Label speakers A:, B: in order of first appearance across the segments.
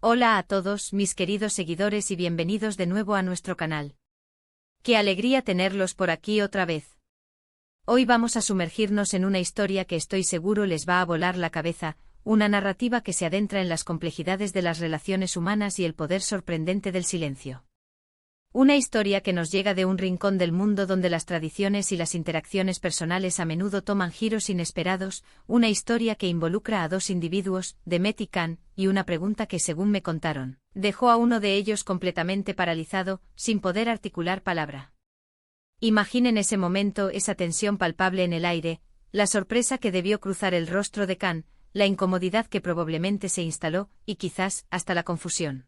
A: Hola a todos mis queridos seguidores y bienvenidos de nuevo a nuestro canal. ¡Qué alegría tenerlos por aquí otra vez! Hoy vamos a sumergirnos en una historia que estoy seguro les va a volar la cabeza, una narrativa que se adentra en las complejidades de las relaciones humanas y el poder sorprendente del silencio. Una historia que nos llega de un rincón del mundo donde las tradiciones y las interacciones personales a menudo toman giros inesperados, una historia que involucra a dos individuos, Demet y Can, y una pregunta que, según me contaron, dejó a uno de ellos completamente paralizado, sin poder articular palabra. Imaginen ese momento, esa tensión palpable en el aire, la sorpresa que debió cruzar el rostro de Can, la incomodidad que probablemente se instaló, y quizás, hasta la confusión.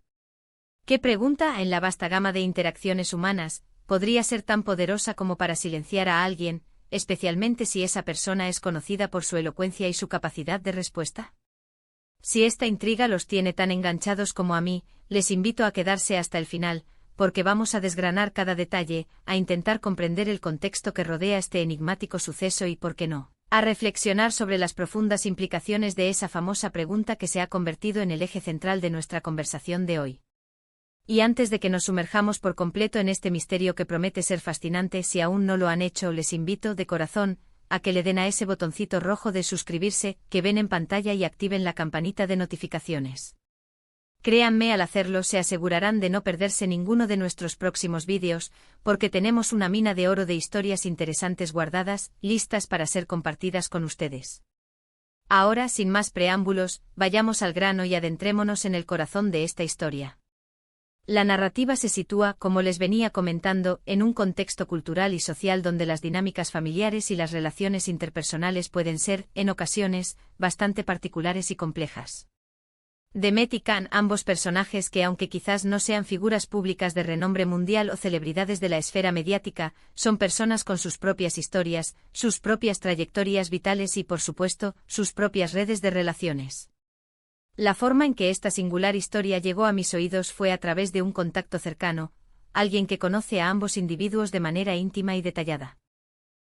A: ¿Qué pregunta en la vasta gama de interacciones humanas podría ser tan poderosa como para silenciar a alguien, especialmente si esa persona es conocida por su elocuencia y su capacidad de respuesta? Si esta intriga los tiene tan enganchados como a mí, les invito a quedarse hasta el final, porque vamos a desgranar cada detalle, a intentar comprender el contexto que rodea este enigmático suceso y, ¿por qué no?, a reflexionar sobre las profundas implicaciones de esa famosa pregunta que se ha convertido en el eje central de nuestra conversación de hoy. Y antes de que nos sumerjamos por completo en este misterio que promete ser fascinante, si aún no lo han hecho, les invito de corazón a que le den a ese botoncito rojo de suscribirse que ven en pantalla y activen la campanita de notificaciones. Créanme, al hacerlo se asegurarán de no perderse ninguno de nuestros próximos vídeos, porque tenemos una mina de oro de historias interesantes guardadas, listas para ser compartidas con ustedes. Ahora, sin más preámbulos, vayamos al grano y adentrémonos en el corazón de esta historia. La narrativa se sitúa, como les venía comentando, en un contexto cultural y social donde las dinámicas familiares y las relaciones interpersonales pueden ser, en ocasiones, bastante particulares y complejas. Demet y Can, ambos personajes que, aunque quizás no sean figuras públicas de renombre mundial o celebridades de la esfera mediática, son personas con sus propias historias, sus propias trayectorias vitales y, por supuesto, sus propias redes de relaciones. La forma en que esta singular historia llegó a mis oídos fue a través de un contacto cercano, alguien que conoce a ambos individuos de manera íntima y detallada.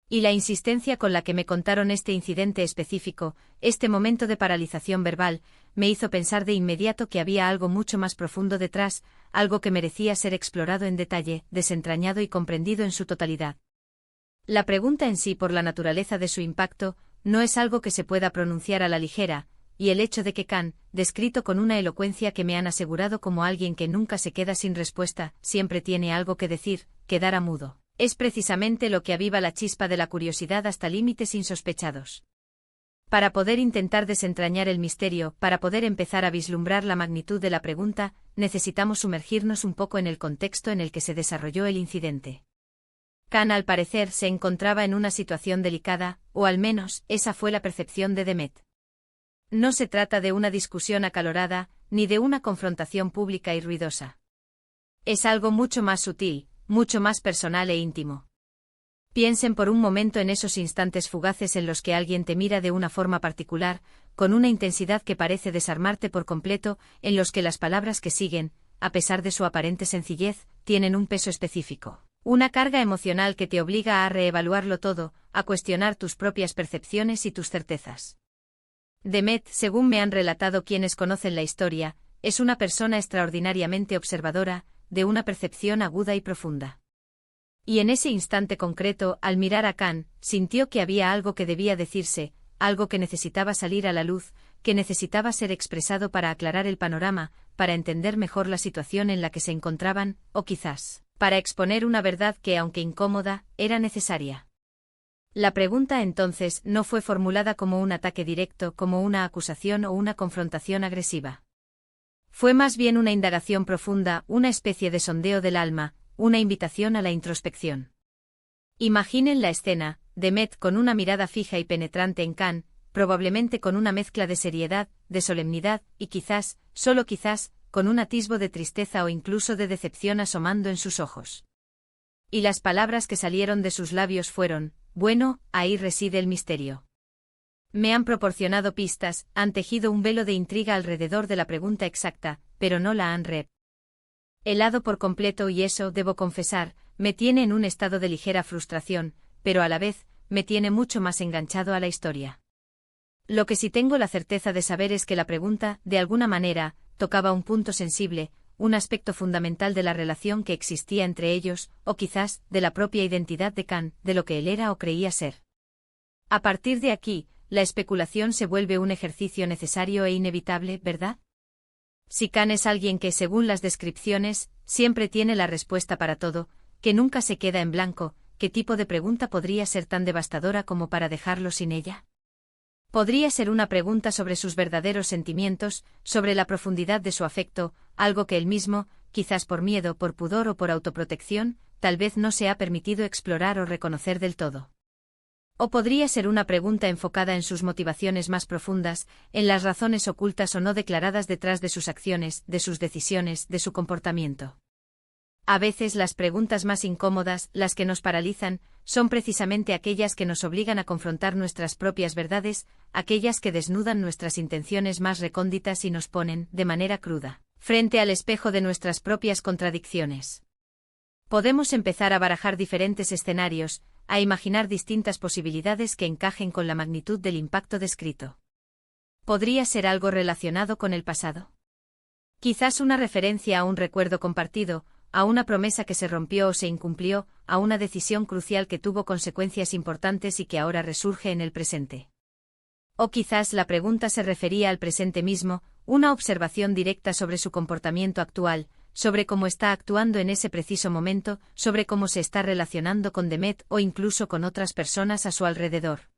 A: Y la insistencia con la que me contaron este incidente específico, este momento de paralización verbal, me hizo pensar de inmediato que había algo mucho más profundo detrás, algo que merecía ser explorado en detalle, desentrañado y comprendido en su totalidad. La pregunta en sí, por la naturaleza de su impacto, no es algo que se pueda pronunciar a la ligera, y el hecho de que Can, descrito con una elocuencia que me han asegurado como alguien que nunca se queda sin respuesta, siempre tiene algo que decir, quedara mudo, es precisamente lo que aviva la chispa de la curiosidad hasta límites insospechados. Para poder intentar desentrañar el misterio, para poder empezar a vislumbrar la magnitud de la pregunta, necesitamos sumergirnos un poco en el contexto en el que se desarrolló el incidente. Can, al parecer, se encontraba en una situación delicada, o al menos, esa fue la percepción de Demet. No se trata de una discusión acalorada, ni de una confrontación pública y ruidosa. Es algo mucho más sutil, mucho más personal e íntimo. Piensen por un momento en esos instantes fugaces en los que alguien te mira de una forma particular, con una intensidad que parece desarmarte por completo, en los que las palabras que siguen, a pesar de su aparente sencillez, tienen un peso específico. Una carga emocional que te obliga a reevaluarlo todo, a cuestionar tus propias percepciones y tus certezas. Demet, según me han relatado quienes conocen la historia, es una persona extraordinariamente observadora, de una percepción aguda y profunda. Y en ese instante concreto, al mirar a Can, sintió que había algo que debía decirse, algo que necesitaba salir a la luz, que necesitaba ser expresado para aclarar el panorama, para entender mejor la situación en la que se encontraban, o quizás, para exponer una verdad que, aunque incómoda, era necesaria. La pregunta entonces no fue formulada como un ataque directo, como una acusación o una confrontación agresiva. Fue más bien una indagación profunda, una especie de sondeo del alma, una invitación a la introspección. Imaginen la escena, Demet con una mirada fija y penetrante en Can, probablemente con una mezcla de seriedad, de solemnidad, y quizás, solo quizás, con un atisbo de tristeza o incluso de decepción asomando en sus ojos. Y las palabras que salieron de sus labios fueron: bueno, ahí reside el misterio. Me han proporcionado pistas, han tejido un velo de intriga alrededor de la pregunta exacta, pero no la han helado por completo y eso, debo confesar, me tiene en un estado de ligera frustración, pero a la vez, me tiene mucho más enganchado a la historia. Lo que sí tengo la certeza de saber es que la pregunta, de alguna manera, tocaba un punto sensible, un aspecto fundamental de la relación que existía entre ellos, o quizás, de la propia identidad de Khan, de lo que él era o creía ser. A partir de aquí, la especulación se vuelve un ejercicio necesario e inevitable, ¿verdad? Si Khan es alguien que, según las descripciones, siempre tiene la respuesta para todo, que nunca se queda en blanco, ¿qué tipo de pregunta podría ser tan devastadora como para dejarlo sin ella? Podría ser una pregunta sobre sus verdaderos sentimientos, sobre la profundidad de su afecto, algo que él mismo, quizás por miedo, por pudor o por autoprotección, tal vez no se ha permitido explorar o reconocer del todo. O podría ser una pregunta enfocada en sus motivaciones más profundas, en las razones ocultas o no declaradas detrás de sus acciones, de sus decisiones, de su comportamiento. A veces las preguntas más incómodas, las que nos paralizan, son precisamente aquellas que nos obligan a confrontar nuestras propias verdades, aquellas que desnudan nuestras intenciones más recónditas y nos ponen, de manera cruda, frente al espejo de nuestras propias contradicciones. Podemos empezar a barajar diferentes escenarios, a imaginar distintas posibilidades que encajen con la magnitud del impacto descrito. ¿Podría ser algo relacionado con el pasado? Quizás una referencia a un recuerdo compartido, a una promesa que se rompió o se incumplió, a una decisión crucial que tuvo consecuencias importantes y que ahora resurge en el presente. O quizás la pregunta se refería al presente mismo, una observación directa sobre su comportamiento actual, sobre cómo está actuando en ese preciso momento, sobre cómo se está relacionando con Demet o incluso con otras personas a su alrededor.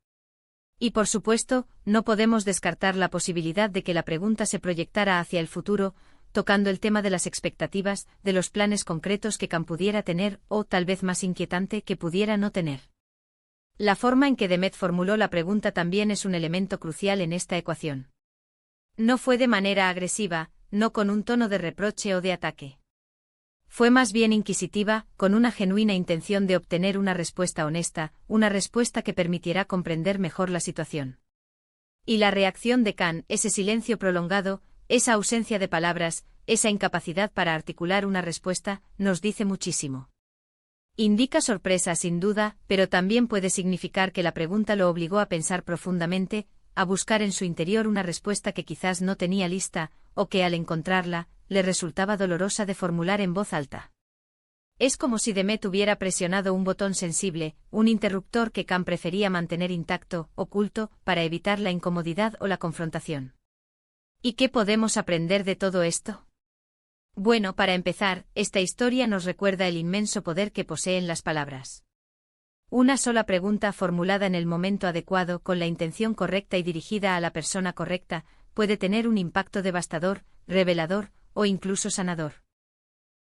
A: Y por supuesto, no podemos descartar la posibilidad de que la pregunta se proyectara hacia el futuro, tocando el tema de las expectativas, de los planes concretos que Khan pudiera tener o, tal vez más inquietante, que pudiera no tener. La forma en que Demet formuló la pregunta también es un elemento crucial en esta ecuación. No fue de manera agresiva, no con un tono de reproche o de ataque. Fue más bien inquisitiva, con una genuina intención de obtener una respuesta honesta, una respuesta que permitiera comprender mejor la situación. Y la reacción de Khan, ese silencio prolongado, esa ausencia de palabras, esa incapacidad para articular una respuesta, nos dice muchísimo. Indica sorpresa sin duda, pero también puede significar que la pregunta lo obligó a pensar profundamente, a buscar en su interior una respuesta que quizás no tenía lista, o que al encontrarla, le resultaba dolorosa de formular en voz alta. Es como si Demet hubiera presionado un botón sensible, un interruptor que Khan prefería mantener intacto, oculto, para evitar la incomodidad o la confrontación. ¿Y qué podemos aprender de todo esto? Bueno, para empezar, esta historia nos recuerda el inmenso poder que poseen las palabras. Una sola pregunta formulada en el momento adecuado con la intención correcta y dirigida a la persona correcta, puede tener un impacto devastador, revelador, o incluso sanador.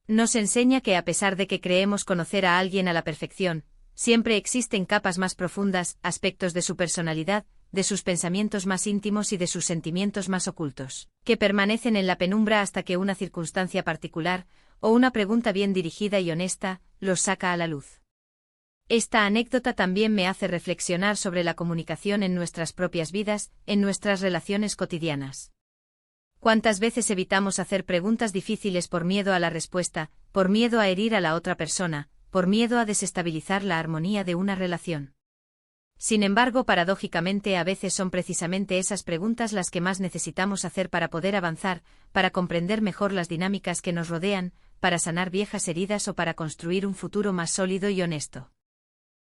A: Nos enseña que a pesar de que creemos conocer a alguien a la perfección, siempre existen capas más profundas, aspectos de su personalidad, de sus pensamientos más íntimos y de sus sentimientos más ocultos, que permanecen en la penumbra hasta que una circunstancia particular, o una pregunta bien dirigida y honesta, los saca a la luz. Esta anécdota también me hace reflexionar sobre la comunicación en nuestras propias vidas, en nuestras relaciones cotidianas. ¿Cuántas veces evitamos hacer preguntas difíciles por miedo a la respuesta, por miedo a herir a la otra persona, por miedo a desestabilizar la armonía de una relación? Sin embargo, paradójicamente a veces son precisamente esas preguntas las que más necesitamos hacer para poder avanzar, para comprender mejor las dinámicas que nos rodean, para sanar viejas heridas o para construir un futuro más sólido y honesto.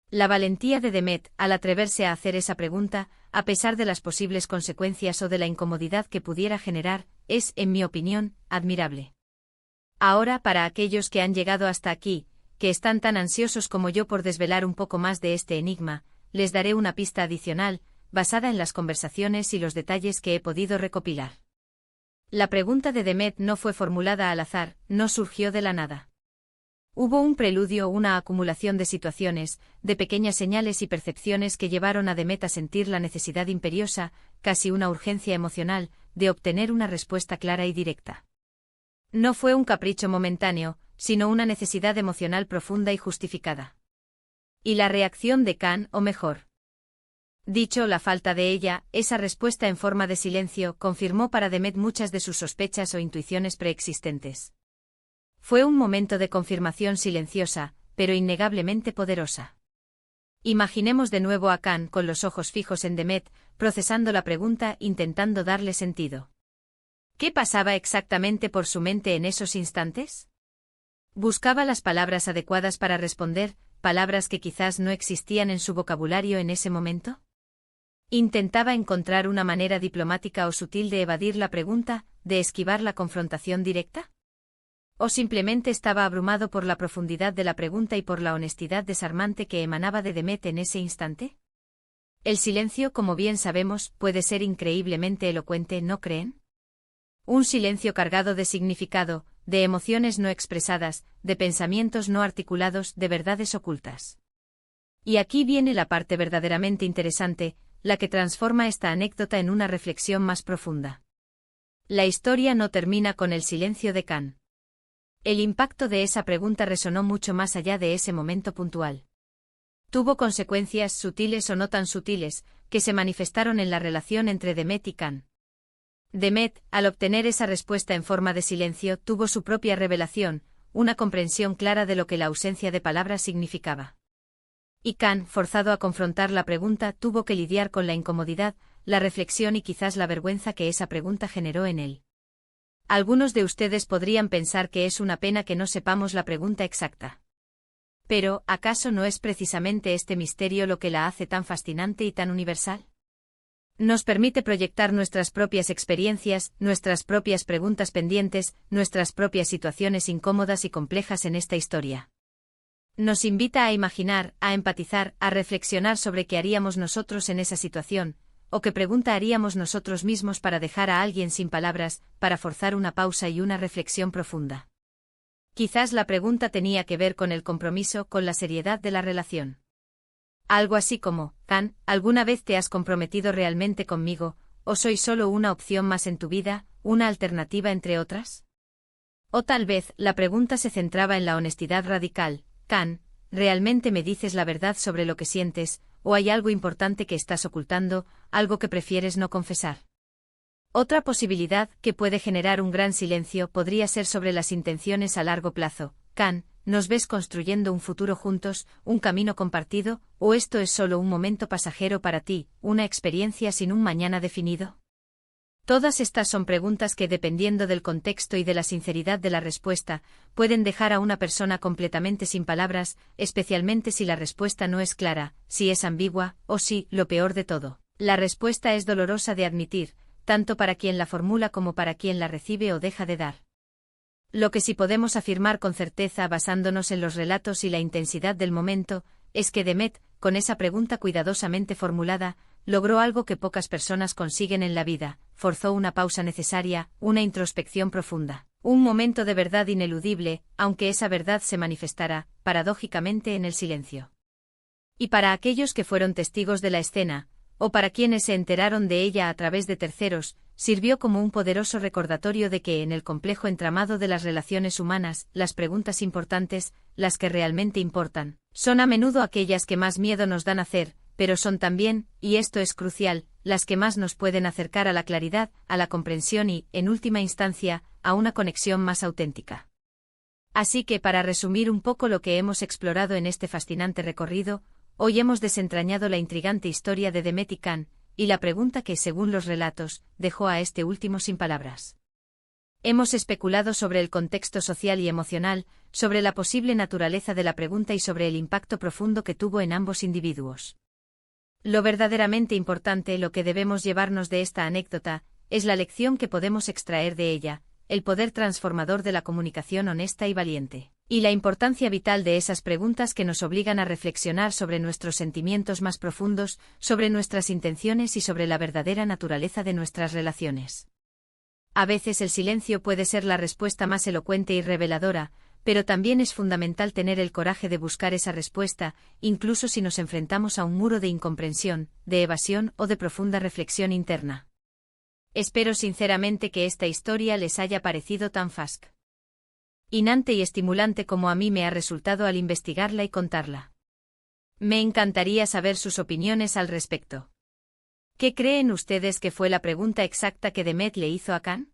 A: La valentía de Demet, al atreverse a hacer esa pregunta, a pesar de las posibles consecuencias o de la incomodidad que pudiera generar, es, en mi opinión, admirable. Ahora, para aquellos que han llegado hasta aquí, que están tan ansiosos como yo por desvelar un poco más de este enigma, les daré una pista adicional, basada en las conversaciones y los detalles que he podido recopilar. La pregunta de Demet no fue formulada al azar, no surgió de la nada. Hubo un preludio, una acumulación de situaciones, de pequeñas señales y percepciones que llevaron a Demet a sentir la necesidad imperiosa, casi una urgencia emocional, de obtener una respuesta clara y directa. No fue un capricho momentáneo, sino una necesidad emocional profunda y justificada. Y la reacción de Khan, o mejor dicho, la falta de ella, esa respuesta en forma de silencio, confirmó para Demet muchas de sus sospechas o intuiciones preexistentes. Fue un momento de confirmación silenciosa, pero innegablemente poderosa. Imaginemos de nuevo a Khan con los ojos fijos en Demet, procesando la pregunta, intentando darle sentido. ¿Qué pasaba exactamente por su mente en esos instantes? Buscaba las palabras adecuadas para responder, palabras que quizás no existían en su vocabulario en ese momento. Intentaba encontrar una manera diplomática o sutil de evadir la pregunta, de esquivar la confrontación directa. ¿O simplemente estaba abrumado por la profundidad de la pregunta y por la honestidad desarmante que emanaba de Demet en ese instante? El silencio, como bien sabemos, puede ser increíblemente elocuente, ¿no creen? Un silencio cargado de significado, de emociones no expresadas, de pensamientos no articulados, de verdades ocultas. Y aquí viene la parte verdaderamente interesante, la que transforma esta anécdota en una reflexión más profunda. La historia no termina con el silencio de Khan. El impacto de esa pregunta resonó mucho más allá de ese momento puntual. Tuvo consecuencias sutiles o no tan sutiles, que se manifestaron en la relación entre Demet y Khan. Demet, al obtener esa respuesta en forma de silencio, tuvo su propia revelación, una comprensión clara de lo que la ausencia de palabras significaba. Y Khan, forzado a confrontar la pregunta, tuvo que lidiar con la incomodidad, la reflexión y quizás la vergüenza que esa pregunta generó en él. Algunos de ustedes podrían pensar que es una pena que no sepamos la pregunta exacta. Pero, ¿acaso no es precisamente este misterio lo que la hace tan fascinante y tan universal? Nos permite proyectar nuestras propias experiencias, nuestras propias preguntas pendientes, nuestras propias situaciones incómodas y complejas en esta historia. Nos invita a imaginar, a empatizar, a reflexionar sobre qué haríamos nosotros en esa situación, o qué pregunta haríamos nosotros mismos para dejar a alguien sin palabras, para forzar una pausa y una reflexión profunda. Quizás la pregunta tenía que ver con el compromiso, con la seriedad de la relación. Algo así como, Khan, ¿alguna vez te has comprometido realmente conmigo, o soy solo una opción más en tu vida, una alternativa entre otras? O tal vez, la pregunta se centraba en la honestidad radical. Khan, ¿realmente me dices la verdad sobre lo que sientes, o hay algo importante que estás ocultando, algo que prefieres no confesar? Otra posibilidad, que puede generar un gran silencio, podría ser sobre las intenciones a largo plazo. Khan, ¿nos ves construyendo un futuro juntos, un camino compartido, o esto es solo un momento pasajero para ti, una experiencia sin un mañana definido? Todas estas son preguntas que, dependiendo del contexto y de la sinceridad de la respuesta, pueden dejar a una persona completamente sin palabras, especialmente si la respuesta no es clara, si es ambigua, o si, lo peor de todo, la respuesta es dolorosa de admitir, tanto para quien la formula como para quien la recibe o deja de dar. Lo que sí podemos afirmar con certeza basándonos en los relatos y la intensidad del momento, es que Demet, con esa pregunta cuidadosamente formulada, logró algo que pocas personas consiguen en la vida, forzó una pausa necesaria, una introspección profunda, un momento de verdad ineludible, aunque esa verdad se manifestara, paradójicamente, en el silencio. Y para aquellos que fueron testigos de la escena, o para quienes se enteraron de ella a través de terceros, sirvió como un poderoso recordatorio de que en el complejo entramado de las relaciones humanas, las preguntas importantes, las que realmente importan, son a menudo aquellas que más miedo nos dan hacer, pero son también, y esto es crucial, las que más nos pueden acercar a la claridad, a la comprensión y, en última instancia, a una conexión más auténtica. Así que, para resumir un poco lo que hemos explorado en este fascinante recorrido, hoy hemos desentrañado la intrigante historia de Demet y Khan, y la pregunta que, según los relatos, dejó a este último sin palabras. Hemos especulado sobre el contexto social y emocional, sobre la posible naturaleza de la pregunta y sobre el impacto profundo que tuvo en ambos individuos. Lo verdaderamente importante, lo que debemos llevarnos de esta anécdota, es la lección que podemos extraer de ella, el poder transformador de la comunicación honesta y valiente, y la importancia vital de esas preguntas que nos obligan a reflexionar sobre nuestros sentimientos más profundos, sobre nuestras intenciones y sobre la verdadera naturaleza de nuestras relaciones. A veces el silencio puede ser la respuesta más elocuente y reveladora, pero también es fundamental tener el coraje de buscar esa respuesta, incluso si nos enfrentamos a un muro de incomprensión, de evasión o de profunda reflexión interna. Espero sinceramente que esta historia les haya parecido tan fascinante y estimulante como a mí me ha resultado al investigarla y contarla. Me encantaría saber sus opiniones al respecto. ¿Qué creen ustedes que fue la pregunta exacta que Demet le hizo a Khan?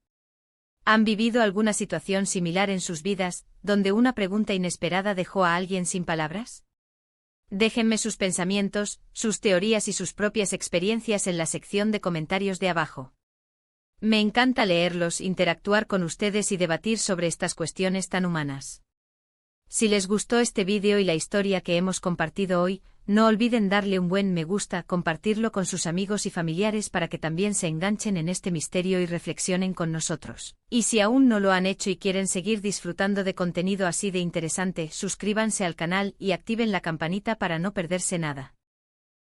A: ¿Han vivido alguna situación similar en sus vidas, donde una pregunta inesperada dejó a alguien sin palabras? Déjenme sus pensamientos, sus teorías y sus propias experiencias en la sección de comentarios de abajo. Me encanta leerlos, interactuar con ustedes y debatir sobre estas cuestiones tan humanas. Si les gustó este vídeo y la historia que hemos compartido hoy, no olviden darle un buen me gusta, compartirlo con sus amigos y familiares para que también se enganchen en este misterio y reflexionen con nosotros. Y si aún no lo han hecho y quieren seguir disfrutando de contenido así de interesante, suscríbanse al canal y activen la campanita para no perderse nada.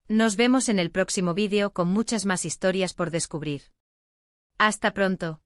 A: Nos vemos en el próximo vídeo con muchas más historias por descubrir. Hasta pronto.